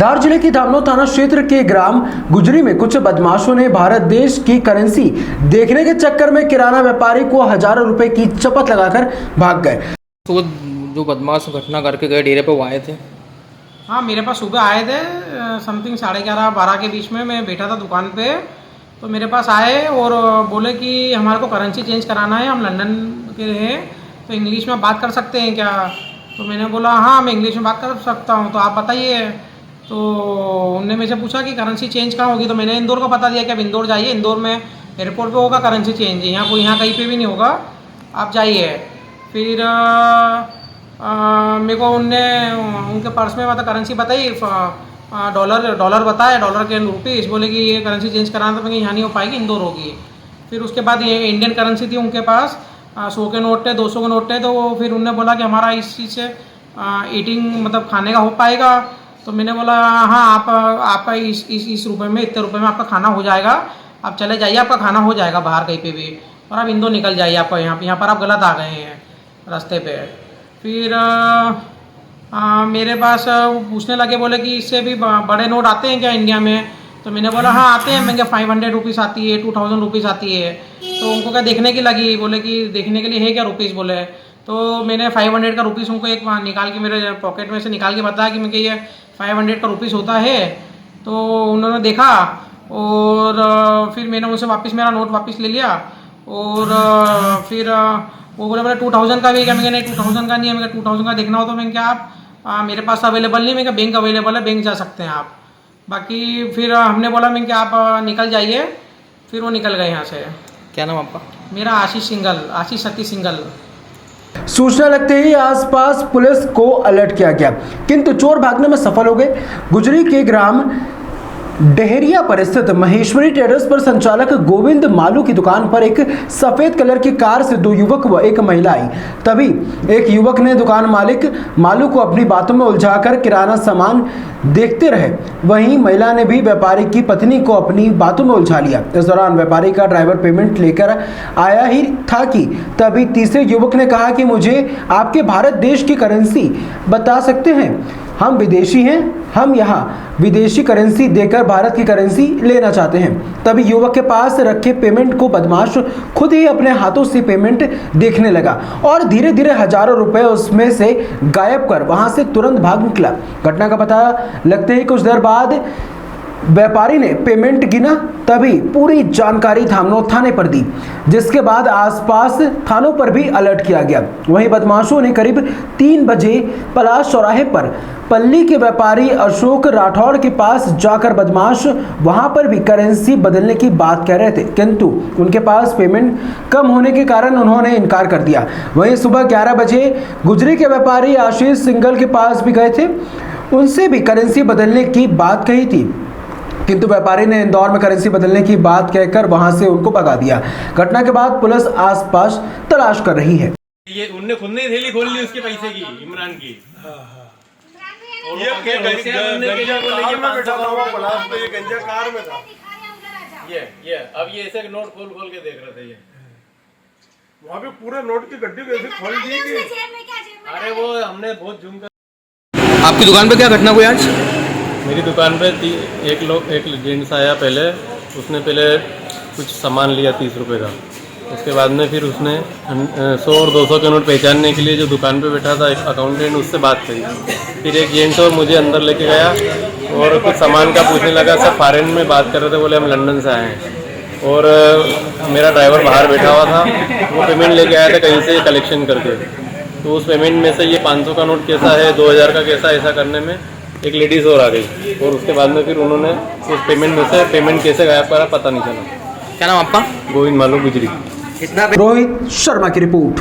धार जिले के धामनो थाना क्षेत्र के ग्राम गुजरी में कुछ बदमाशों ने भारत देश की करेंसी देखने के चक्कर में किराना व्यापारी को हजारों रुपए की चपत लगाकर भाग गए। तो जो बदमाश घटना करके गए डेरे पे वो आए थे। हाँ, मेरे पास सुबह आए थे समथिंग 11:30-12 के बीच में। मैं बैठा था दुकान पे, तो मेरे पास आए और बोले कि हमारे को करेंसी चेंज कराना है, हम लंदन के हैं, तो इंग्लिश में बात कर सकते हैं क्या? तो मैंने बोला हाँ, मैं इंग्लिश में बात कर सकता हूँ, तो आप बताइए। तो उनने मेरे से पूछा कि करेंसी चेंज कहाँ होगी, तो मैंने इंदौर का बता दिया कि आप इंदौर जाइए, इंदौर में एयरपोर्ट पे होगा करेंसी चेंज, यहाँ कहीं पे भी नहीं होगा, आप जाइए। फिर मेरे को उनके पर्स में मतलब करेंसी बताई, डॉलर बताया, डॉलर के रुपीज़, बोले कि ये करेंसी चेंज कराना, तो मैं यहाँ नहीं हो पाएगी, इंदौर होगी। फिर उसके बाद ये इंडियन करेंसी थी उनके पास, 100 के नोट थे, 200 के नोट थे। तो फिर उनने बोला कि हमारा इस चीज़ से ईटिंग मतलब खाने का हो पाएगा। तो मैंने बोला हाँ, आपका इस रुपये में, इतने रुपये में आपका खाना हो जाएगा, आप चले जाइए, आपका खाना हो जाएगा बाहर कहीं पे भी, और आप इंदौर निकल जाइए, आपका यहाँ पर आप गलत आ गए हैं रास्ते पे। फिर मेरे पास पूछने लगे, बोले कि इससे भी बड़े नोट आते हैं क्या इंडिया में? तो मैंने बोला हाँ आते हैं। मैं क्या 500 रुपीज़ आती है, 2000 रुपीज़ आती है। तो उनको क्या देखने की लगी, बोले कि देखने के लिए है क्या रुपीज़, बोले। तो मैंने 500 का रुपीज़ उनको एक निकाल के मेरे पॉकेट में से निकाल के बताया कि मैं कि ये 500 का रुपीज़ होता है। तो उन्होंने देखा और फिर मैंने उनसे वापस मेरा नोट वापस ले लिया। और फिर वो बोले 2000 का भी क्या? मैं नहीं, 2000 का नहीं है। मैं 2000 का देखना हो तो मैं क्या आप मेरे पास अवेलेबल नहीं, मैं क्या बैंक अवेलेबल है, बैंक जा सकते हैं आप। बाकी फिर हमने बोला मैं क्या आप निकल जाइए। फिर वो निकल गए यहाँ से। क्या नाम आपका? मेरा आशीष सतीश सिंगल। सूचना लगते ही आसपास पुलिस को अलर्ट किया गया, किंतु चोर भागने में सफल हो गए। गुजरी के ग्राम डेहरिया पर स्थित महेश्वरी ट्रेडर्स पर संचालक गोविंद मालू की दुकान पर एक सफेद कलर की कार से 2 युवक व एक महिला आई। तभी एक युवक ने दुकान मालिक मालू को अपनी बातों में उलझाकर किराना सामान देखते रहे, वहीं महिला ने भी व्यापारी की पत्नी को अपनी बातों में उलझा लिया। इस दौरान व्यापारी का ड्राइवर पेमेंट लेकर आया ही था कि तभी तीसरे युवक ने कहा कि मुझे आपके भारत देश की करेंसी बता सकते हैं, हम विदेशी हैं, हम यहाँ विदेशी करेंसी देकर भारत की करेंसी लेना चाहते हैं। तभी युवक के पास रखे पेमेंट को बदमाश खुद ही अपने हाथों से पेमेंट देखने लगा और धीरे धीरे हजारों रुपए उसमें से गायब कर वहां से तुरंत भाग निकला। घटना का पता लगते ही कुछ देर बाद व्यापारी ने पेमेंट गिना, तभी पूरी जानकारी धामनो थाने पर दी, जिसके बाद आसपास थानों पर भी अलर्ट किया गया। वहीं बदमाशों ने करीब 3 बजे पलाश चौराहे पर पल्ली के व्यापारी अशोक राठौड़ के पास जाकर बदमाश वहां पर भी करेंसी बदलने की बात कह रहे थे, किंतु उनके पास पेमेंट कम होने के कारण उन्होंने इनकार कर दिया। वहीं सुबह 11 बजे गुजरी के व्यापारी आशीष सिंगल के पास भी गए थे, उनसे भी करेंसी बदलने की बात कही थी, किंतु व्यापारी ने इंदौर में करेंसी बदलने की बात कहकर वहां से उनको भगा दिया। घटना के बाद पुलिस आसपास तलाश कर रही है। ये उनने खुद ने थैली खोल ली उसके पैसे की, इमरान की। और ये गंजा कार में था। ये अब ये ऐसे नोट खोल के देख रहे थे। ये वहाँ पे पूरे नोट की गड्डी कैसे खोल दी थी? अरे वो हमने बहुत झूम कर। आपकी दुकान पे क्या घटना हुई आज? मेरी दुकान पे एक जेंट्स आया पहले, उसने पहले कुछ सामान लिया 30 रुपये का। उसके बाद में फिर उसने 100 और 200 के नोट पहचानने के लिए जो दुकान पे बैठा था एक अकाउंटेंट, उससे बात करी। फिर एक जेंट्स और मुझे अंदर लेके गया और कुछ सामान का पूछने लगा। सब फॉरेन में बात कर रहे थे, बोले हम लंदन से आए हैं। और मेरा ड्राइवर बाहर बैठा हुआ था, वो पेमेंट लेके आया था कहीं से कलेक्शन करके। तो उस पेमेंट में से ये 500 का नोट कैसा है, 2000 का कैसा, ऐसा करने में एक लेडीज़ और आ गई। और उसके बाद में फिर उन्होंने उस पेमेंट में से पेमेंट कैसे गायब करा पता नहीं चला। क्या नाम आपका? गोविंद मालू गुजरी। रोहित शर्मा की रिपोर्ट।